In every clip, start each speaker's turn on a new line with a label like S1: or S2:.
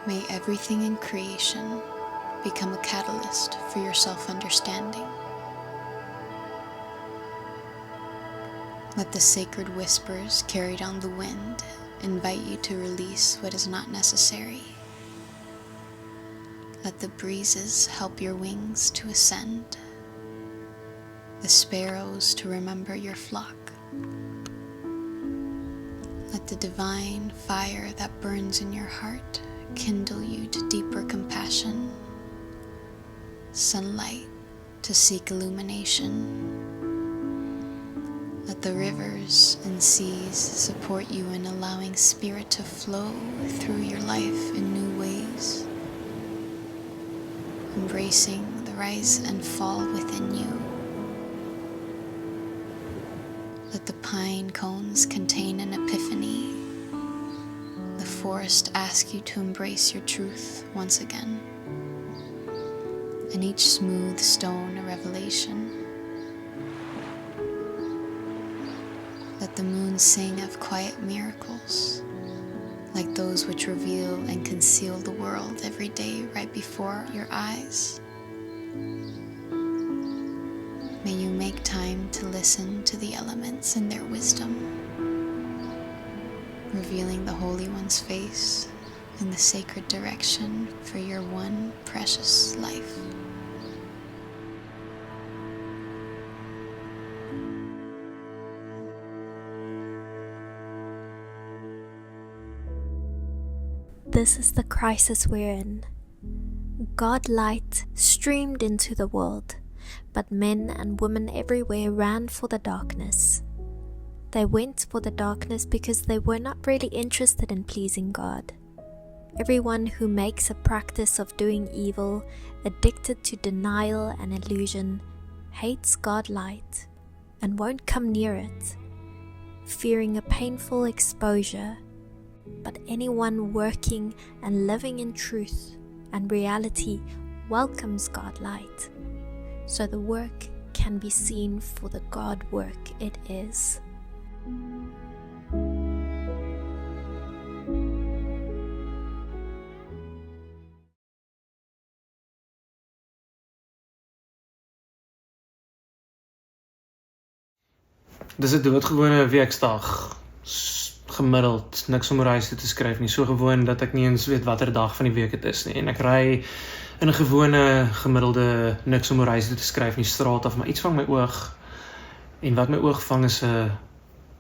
S1: May everything in creation become a catalyst for your self-understanding. Let the sacred whispers carried on the wind invite you to release what is not necessary. Let the breezes help your wings to ascend, the sparrows to remember your flock. Let the divine fire that burns in your heart kindle you to deeper compassion, sunlight to seek illumination. Let the rivers and seas support you in allowing spirit to flow through your life in new ways, embracing the rise and fall within you. Let the pine cones contain an epiphany. The forest ask you to embrace your truth once again, and each smooth stone a revelation. Let the moon sing of quiet miracles, like those which reveal and conceal the world every day right before your eyes. May you make time to listen to the elements and their wisdom, revealing the Holy One's face in the sacred direction for your one precious life.
S2: This is the crisis we're in. God light streamed into the world, but men and women everywhere ran for the darkness. They went for the darkness because they were not really interested in pleasing God. Everyone who makes a practice of doing evil, addicted to denial and illusion, hates God light and won't come near it, fearing a painful exposure. But anyone working and living in truth and reality welcomes God light, so the work can be seen for the God work it is.
S3: Dis 'n doodgewone weekdag. Gemiddeld, niks om reis toe te skryf nie, so gewoon dat ek nie eens weet watter dag van die week het is nie, en ek ry in 'n gewone, gemiddelde, niks om reis toe te skryf nie, straat af, maar iets vang my oog, en wat my oog vang is 'n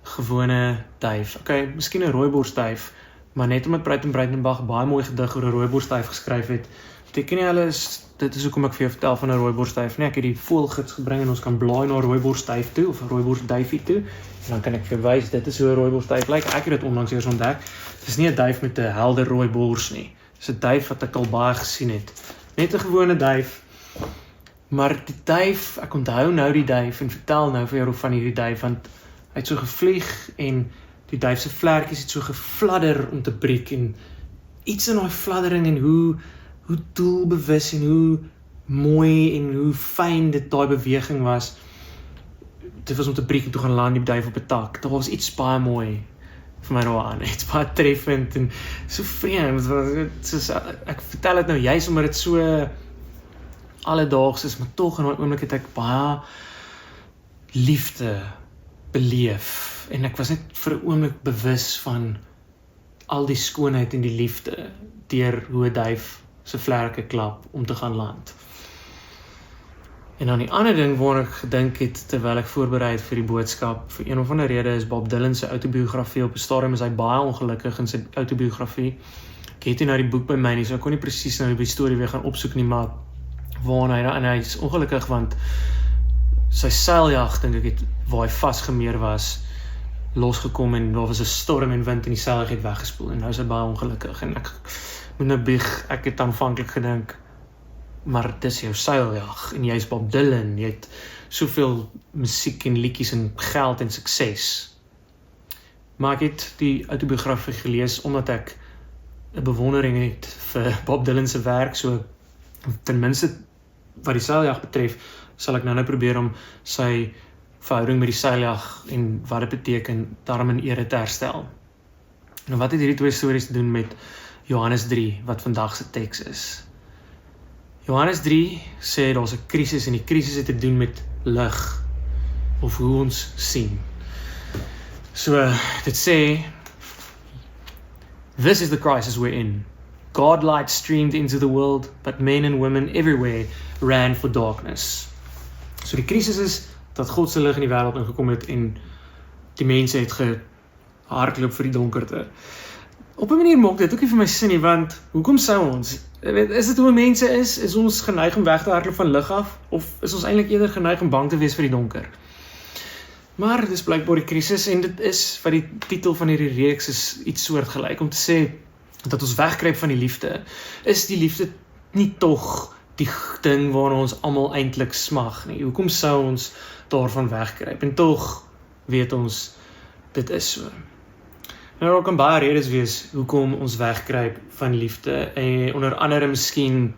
S3: gewone duif, miskien 'n rooiborsduif, maar net omdat Breitenbach baie mooi gedig oor 'n rooiborsduif geskryf het, beteken nie dit is hoekom ek vir jou vertel van 'n rooiborsduif nie, ek het die voëlgids gebring en ons kan blaai na 'n rooiborsduif toe, of 'n rooiborsduifie toe, en dan kan ek vir jou wys, dit is hoe 'n rooiborsduif lyk. Ek het dit onlangs eers ontdek. Dit is nie 'n duif met 'n helder rooi bors nie. Dit is 'n duif wat ek al baie gesien het. Net 'n gewone duif. Maar die duif, ek onthou nou die duif en vertel nou vir jou van hierdie duif, want hy het so gevlieg en die duif se vlerkies het so gefladder om te breek, en iets in daai fladdering en hoe doelbewus en hoe mooi en hoe fyn daai beweging was. Dit was om te breek en toe gaan land die duif op 'n tak. Dit was iets baie mooi vir my daaraan. Iets baie treffend en so vreemd. Ek vertel dit nou juist omdat dit so alledaags is, maar tog in daai oomblik het ek baie liefde beleef. En ek was net vir 'n oomblik bewus van al die skoonheid en die liefde deur hoe 'n duif se vlerke klap om te gaan land. En dan die ander ding waar ek gedink het terwyl ek voorberei het vir die boodskap, vir een of ander rede is Bob Dylan se autobiografie, op 'n stadium is hy baie ongelukkig in sy autobiografie. Ek het nie nou die boek by my nie, so ek kon nie presies nou die storie weer gaan opsoek nie, maar hy is ongelukkig want sy seiljag, dink ek, waar hy vasgemeer was, losgekom en daar was 'n storm en wind en die seiljag het weggespoel en nou is hy baie ongelukkig en ek moet nou bieg, ek het aanvanklik gedink, maar dis jou seiljag en jy is Bob Dylan, jy het soveel musiek en liedjies en geld en sukses. Maar ek het die autobiografie gelees omdat ek 'n bewondering het vir Bob Dylan se werk, so ten minste wat die seiljag betref, sal ek nou probeer om sy verhouding met die seiljag en wat dit beteken daarom in ere te herstel. Nou wat het hierdie twee stories te doen met Johannes 3, wat vandag se teks is. Johannes 3 sê daar's 'n krisis en die krisis het te doen met lig of hoe ons sien. So, dit sê, this is the crisis we're in. God light streamed into the world, but men and women everywhere ran for darkness. So die krisis is dat God se lig in die wêreld ingekom het en die mense het gehardloop vir die donkerte. Op 'n manier maak dit ook nie vir my sin nie, want hoekom sou ons? Is dit hoe mense is? Is ons geneig om weg te hardloop van lig af? Of is ons eintlik eerder geneig om bang te wees vir die donker? Maar dis blykbaar die krisis en dit is wat die titel van hierdie reeks is iets soortgelyk om te sê dat ons wegkruip van die liefde. Is die liefde nie tog die ding waarna ons almal eintlik smag nie? Hoekom sou ons daarvan wegkruip? En tog weet ons dit is so. Nou, daar kan baie redes wees hoekom ons wegkruip van liefde en onder andere miskien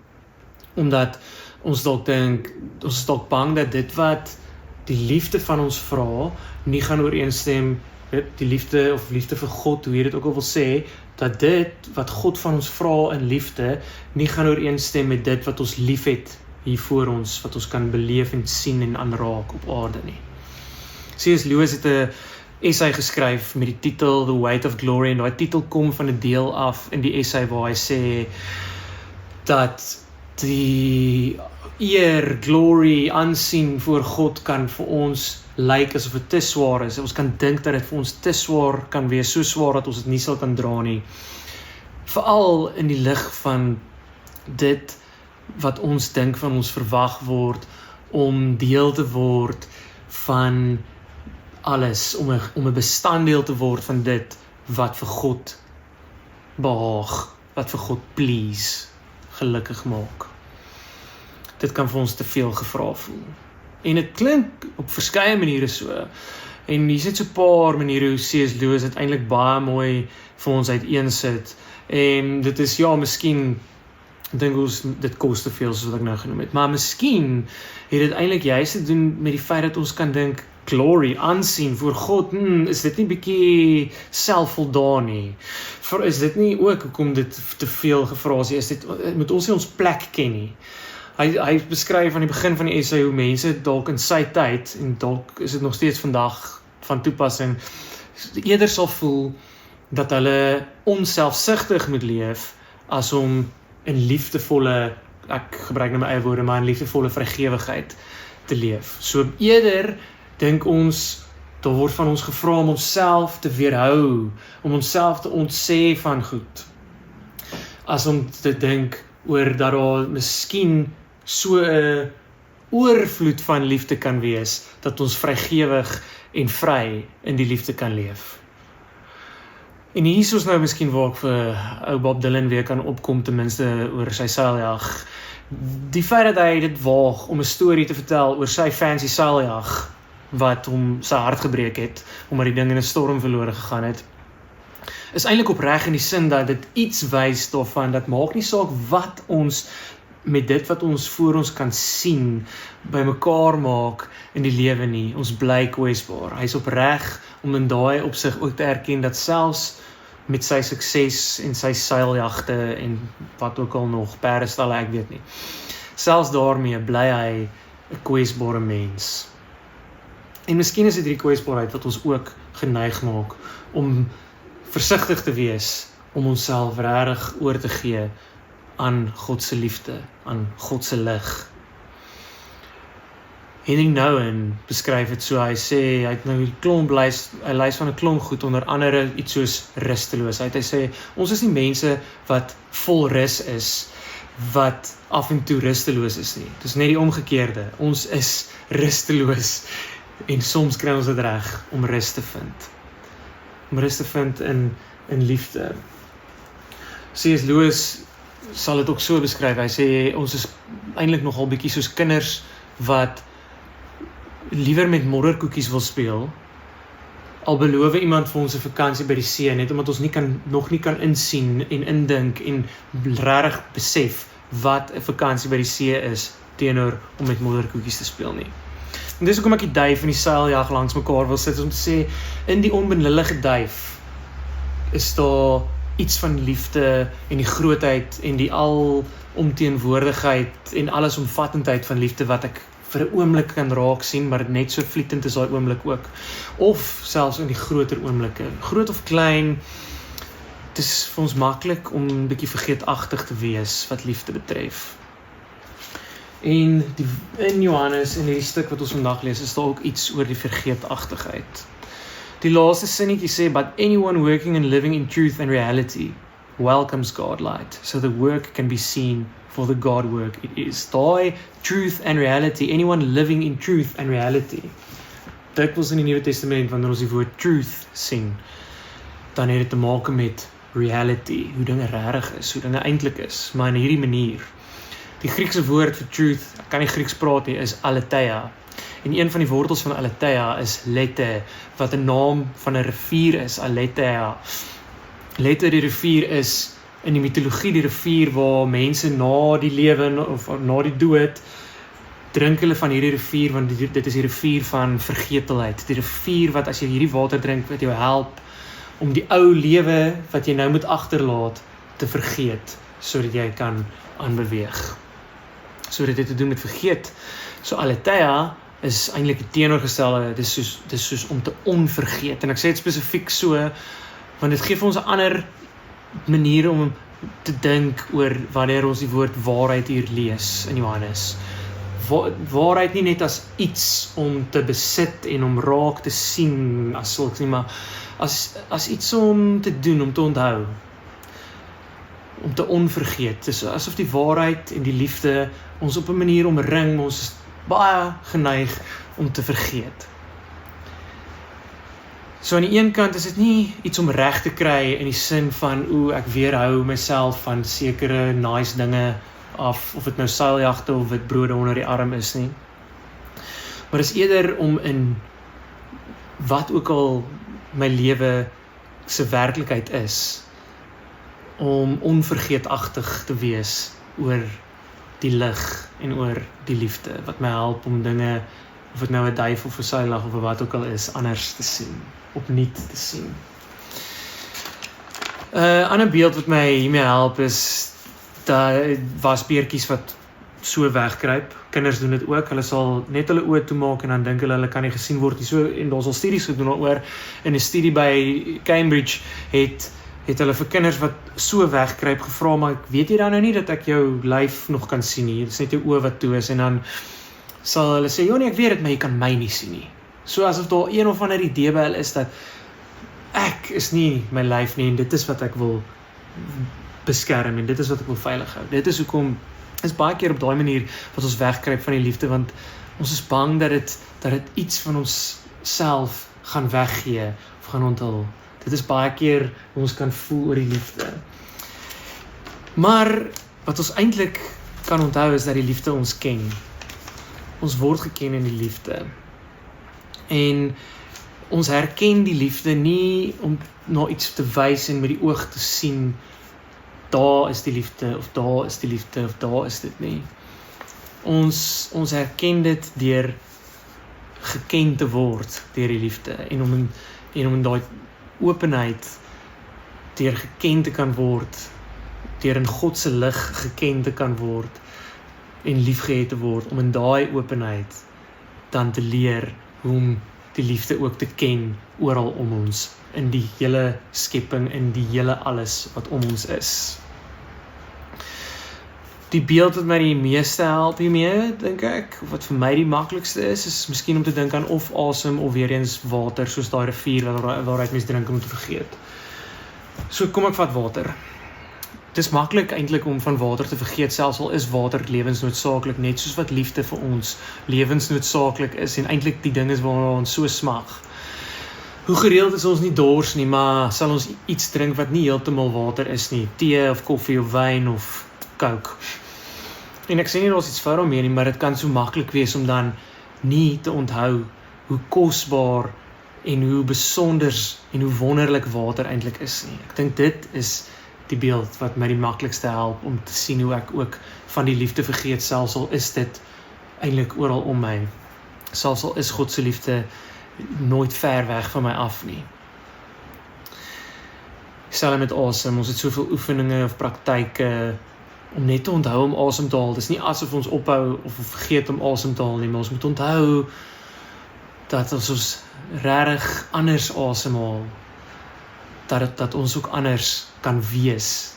S3: omdat ons dalk dink, ons is dalk bang dat dit wat die liefde van ons vra nie gaan ooreenstem, die liefde of liefde vir God, hoe jy dit ook al wil sê, dat dit wat God van ons vra in liefde nie gaan ooreenstem met dit wat ons liefhet hier voor ons, wat ons kan beleef en sien en aanraak op aarde nie. C.S. Lewis het 'n essay geskryf met die titel The Weight of Glory en daai titel kom van 'n deel af in die essay waar hy sê dat die eer, glory, aansien voor God kan vir ons lyk asof dit te swaar is. Ons kan dink dat dit vir ons te swaar kan wees, so swaar dat ons dit nie sal kan dra nie. Veral in die lig van dit wat ons dink van ons verwag word om deel te word van alles, om 'n bestanddeel te word van dit wat vir God behaag, wat vir God please, gelukkig maak. Dit kan vir ons te veel gevra voel. En dit klink op verskeie maniere so. En hier sit so 'n paar maniere hoe C.S. Lewis dit eintlik baie mooi vir ons uiteensit. En dit is ja, miskien dink ons dit kos te veel soos wat ek nou genoem het. Maar miskien het dit eintlik juist te doen met die feit dat ons kan dink glory, aansien voor God, is dit nie bietjie selfvoldaan nie? Is dit nie ook hoekom dit te veel gevra is? Moet ons nie ons plek ken nie? Hy beskryf aan die begin van die essay hoe mense dalk in sy tyd, en dalk is dit nog steeds vandag van toepassing, eerder sal voel dat hulle onselfsugtig moet leef, as om in liefdevolle, ek gebruik nou my eie woorde, maar in liefdevolle vrygewigheid te leef. So eerder dink ons, daar word van ons gevra om onsself te weerhou, om onsself te ontsê van goed, as om te dink oor dat daar miskien so 'n oorvloed van liefde kan wees, dat ons vrygewig en vry in die liefde kan leef. En hier is ons nou miskien waar ek vir ou Bob Dylan weer kan opkom, ten minste oor sy seiljag. Die feit dat hy dit waag om 'n storie te vertel oor sy fancy seiljag, wat hom sy hart gebreek het, omdat die ding in 'n storm verlore gegaan het, is eintlik opreg in die sin dat dit iets wys daarvan, dat maak nie saak wat ons met dit wat ons voor ons kan sien, by mekaar maak in die lewe nie, ons bly kwesbaar. Hy is opreg om in daai opsig ook te erken dat selfs met sy sukses en sy seiljagte en wat ook al nog, perdestalle, ek weet nie, selfs daarmee bly hy 'n kwesbare mens. En miskien is dit die kwesbaarheid wat ons ook geneig maak om versigtig te wees, om onsself regtig oor te gee aan God se liefde, aan God se lig. Henry Nouwen beskryf dit so, hy sê, hy het nou die hy lys van 'n klomp goed, onder andere iets soos rusteloosheid. Hy sê, ons is nie mense wat vol rus is, wat af en toe rusteloos is nie. Dis net die omgekeerde, ons is rusteloos, en soms kry ons dit reg om rus te vind. Om rus te vind in liefde. C.S. Lewis sal dit ook so beskryf, hy sê, ons is eintlik nogal bietjie soos kinders, wat liewer met modderkoekies wil speel, al beloof iemand vir ons 'n vakansie by die see, net omdat ons nog nie kan insien en indink en regtig besef wat 'n vakansie by die see is, teenoor om met modderkoekies te speel nie. En dis hoekom ek die duif en die seiljag langs mekaar wil sit, om te sê, in die onbenullige duif is daar iets van liefde en die grootheid en die alomteenwoordigheid en allesomvattendheid van liefde wat ek vir 'n oomblik kan raak sien, maar net so vlietend is daai oomblik ook. Of selfs in die groter oomblikke, groot of klein. Het is vir ons maklik om 'n bietjie vergeetagtig te wees wat liefde betref. En in Johannes, in hierdie stuk wat ons vandag lees, is daar ook iets oor die vergeetagtigheid. Die laaste sinnetjie sê, but anyone working and living in truth and reality welcomes God light, so the work can be seen for the God work it is. Daai truth and reality, anyone living in truth and reality. Dikwels in die Nuwe Testament, wanneer ons die woord truth sien, dan het dit te maak met reality, hoe dinge regtig is, hoe dinge eintlik is, maar in hierdie manier. Die Griekse woord vir truth, ek kan nie Grieks praat nie, is aletheia. En een van die wortels van aletheia is lette, wat 'n naam van 'n rivier is, aletheia. Lette, die rivier is in die mitologie die rivier waar mense na die lewe of na die dood drink hulle van hierdie rivier, want dit is die rivier van vergetelheid. Die rivier wat as jy hierdie water drink, wat jou help om die ou lewe wat jy nou moet agterlaat te vergeet, sodat jy kan aanbeweeg. So dit het te doen met vergeet. So aletheia is eintlik die teenoorgestelde, dit is soos om te onvergeet. En ek sê dit spesifiek so, want dit gee vir ons 'n ander manier om te dink oor wanneer ons die woord waarheid hier lees in Johannes. Waarheid nie net as iets om te besit en om raak te sien as sulks nie, maar as iets om te doen, om te onthou, om te onvergeet. Dit is asof die waarheid en die liefde ons op 'n manier omring, ons is baie geneig om te vergeet. So aan die een kant is dit nie iets om reg te kry in die sin van, ek weerhou myself van sekere nice dinge af, of dit nou seiljagte of wit brode onder die arm is nie. Maar is eerder om in wat ook al my lewe se werklikheid is, om onvergeetagtig te wees oor die lig en oor die liefde, wat my help om dinge, of dit nou 'n duif of 'n seilag of wat ook al is, anders te sien, opnuut te sien. 'n Ander beeld wat my hiermee help is, daar wasbeertjies wat so wegkruip. Kinders doen dit ook, hulle sal net hulle oë toemaak en dan dink hulle kan nie gesien word nie. So, en daar is al studies gedoen daaroor. In 'n studie by Cambridge het hulle vir kinders wat so wegkruip gevra, maar weet jy dan nou nie dat ek jou lyf nog kan sien nie, dit is net jou oë wat toe is, en dan sal hulle sê, nee, ek weet dit, maar jy kan my nie sien nie. So asof daar een of ander idee by hulle is dat ek is nie my lyf nie, en dit is wat ek wil beskerm, en dit is wat ek wil veilig hou. Dit is hoekom, is baie keer op daai manier wat ons wegkruip van die liefde, want ons is bang dat dit iets van ons self gaan weggee, of gaan onthul. Dit is baie keer hoe ons kan voel oor die liefde. Maar wat ons eintlik kan onthou is dat die liefde ons ken. Ons word geken in die liefde. En ons herken die liefde nie om na iets te wys en met die oog te sien, daar is die liefde, of daar is die liefde, of daar is dit nie. Ons herken dit deur geken te word deur die liefde, en om in daai openheid deur geken te kan word, deur in God se lig geken te kan word en liefgehet te word, om in daai openheid dan te leer hoe om die liefde ook te ken oral om ons, in die hele skepping, in die hele alles wat om ons is. Die beeld wat my die meeste help hiermee, dink ek, of wat vir my die maklikste is miskien om te dink aan of asem of weer eens water, soos daai rivier waaruit mens drink om te vergeet. So kom ek vat water. Het is maklik eintlik om van water te vergeet, selfs al is water lewensnoodsaaklik, net soos wat liefde vir ons lewensnoodsaaklik is, en eintlik die ding is waar ons so smag. Hoe gereeld is ons nie dors nie, maar sal ons iets drink wat nie heeltemal water is nie, tee of koffie of wyn of Coke. En ek sê nie, daar is iets fout daarmee nie, maar dit kan so maklik wees om dan nie te onthou hoe kosbaar en hoe besonders en hoe wonderlik water eintlik is nie. Ek dink dit is die beeld wat my die maklikste help om te sien hoe ek ook van die liefde vergeet, selfs al is dit eintlik oral om my. Selfs al is God se liefde nooit ver weg van my af nie. Selfs met asem, ons het soveel oefeninge of praktyke om net te onthou om asem te haal. Dit is nie asof ons ophou of vergeet om asem te haal nie, maar ons moet onthou dat ons regtig anders asemhaal, dat ons ook anders kan wees,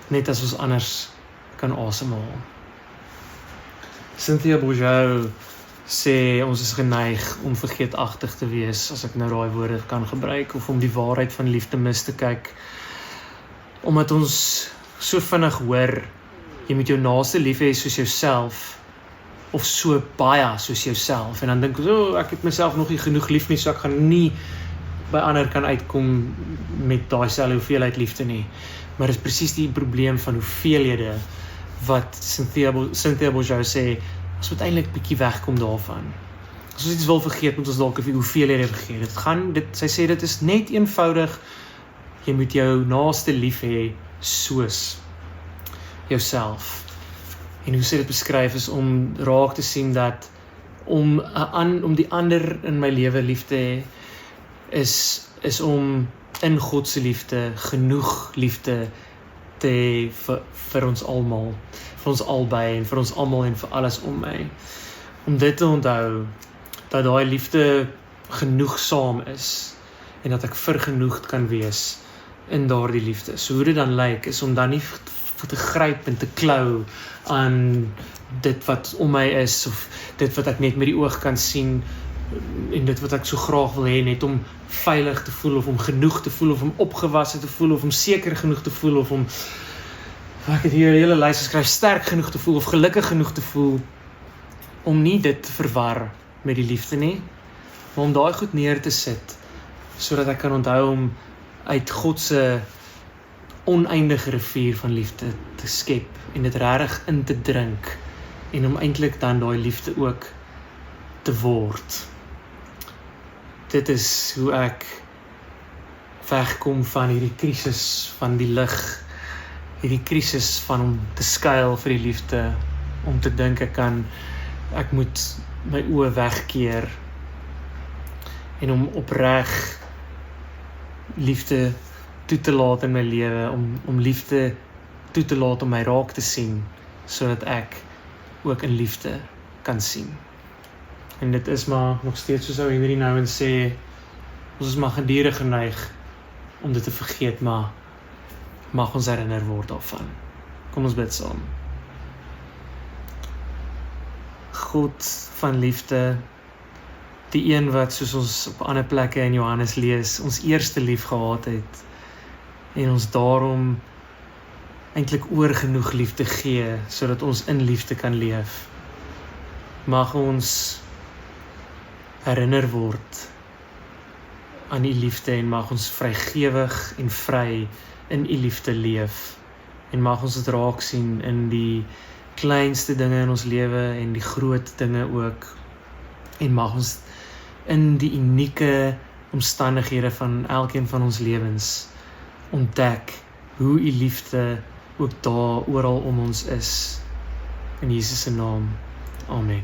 S3: net as ons anders kan asemhaal. Cynthia Bourgeau sê ons is geneig om vergeetachtig te wees, as ek nou daai woorde kan gebruik, of om die waarheid van liefde mis te kyk, omdat ons so vinnig hoor, jy moet jou naaste lief hê soos jouself, of so baie soos jouself, en dan dink ons, ek het myself nog nie genoeg lief nie, so ek gaan nie by ander kan uitkom met daai selfde hoeveelheid liefde nie. Maar dit is presies die probleem van hoeveelhede, wat Cynthia Bourgeau sê, ons moet eintlik bietjie wegkom daarvan. As ons iets wil vergeet, moet ons dalk die hoeveelhede vergeet. Sy sê dit is net eenvoudig, jy moet jou naaste lief hê soos jouself. En hoe sy dit beskryf is om raak te sien dat om die ander in my lewe lief te hê, is om in God se liefde genoeg liefde te hê vir ons almal, vir ons albei en vir ons almal en vir alles om my. Om dit te onthou, dat daai liefde genoegsaam is en dat ek vergenoegd kan wees in daardie liefde. So hoe dit dan lyk, is om dan nie te gryp en te klou aan dit wat om my is, of dit wat ek net met die oog kan sien, en dit wat ek so graag wil hê, net om veilig te voel, of om genoeg te voel, of om opgewasse te voel, of om seker genoeg te voel, of om, ek het hier 'n hele lys geskryf, sterk genoeg te voel, of gelukkig genoeg te voel, om nie dit te verwar met die liefde nie, maar om daai goed neer te sit, sodat ek kan onthou om uit God se oneindige rivier van liefde te skep, en dit regtig in te drink, en om eintlik dan daai liefde ook te word. Dit is hoe ek wegkom van hierdie krisis van die lig, hierdie krisis van om te skuil vir die liefde, om te dink ek moet my oë wegkeer, en om opreg liefde toe te laat in my lewe, om liefde toe te laat om my raak te sien, sodat ek ook in liefde kan sien. En dit is maar nog steeds soos ou Henry Nouwen sê, ons is maar gedurig geneig om dit te vergeet, maar mag ons herinner word daarvan. Kom ons bid saam. God van liefde, die een wat soos ons op ander plekke in Johannes lees, ons eerste lief gehad het, en ons daarom eintlik oor genoeg liefde gee, sodat ons in liefde kan leef. Mag ons herinner word aan u liefde, en mag ons vrygewig en vry in u liefde leef, en mag ons dit raak sien in die kleinste dinge in ons lewe en die groot dinge ook, en mag ons in die unieke omstandighede van elkeen van ons lewens ontdek hoe u liefde ook daar oral om ons is. In Jesus se naam. Amen.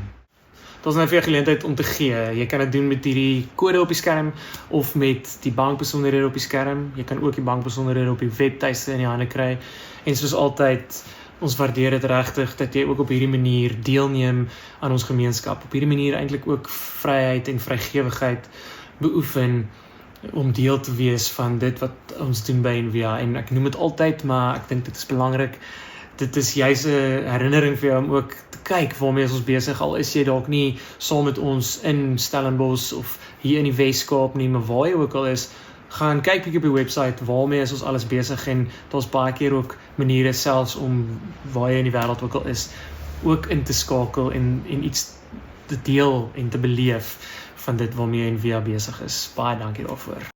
S3: Dit is nou vir jou geleentheid om te gee. Jy kan dit doen met hierdie kode op die skerm of met die bankbesonderhede op die skerm. Jy kan ook die bankbesonderhede op die webtuiste in die hande kry. En soos altyd, ons waardeer dit regtig dat jy ook op hierdie manier deelneem aan ons gemeenskap. Op hierdie manier eintlik ook vryheid en vrygewigheid beoefen om deel te wees van dit wat ons doen by NVA. En ek noem dit altyd, maar ek dink dit is belangrik. Dit is juist 'n herinnering vir jou om ook te kyk waarmee is ons besig, al is jy dalk nie saam met ons in Stellenbosch of hier in die Weskaap nie, maar waar jy ook al is, gaan kyk bietjie op die website, waarmee is ons alles besig, en daar's baie keer ook maniere selfs om waar jy in die wêreld ook al is, ook in te skakel en iets te deel en te beleef van dit waarmee NVA besig is. Baie dankie daarvoor.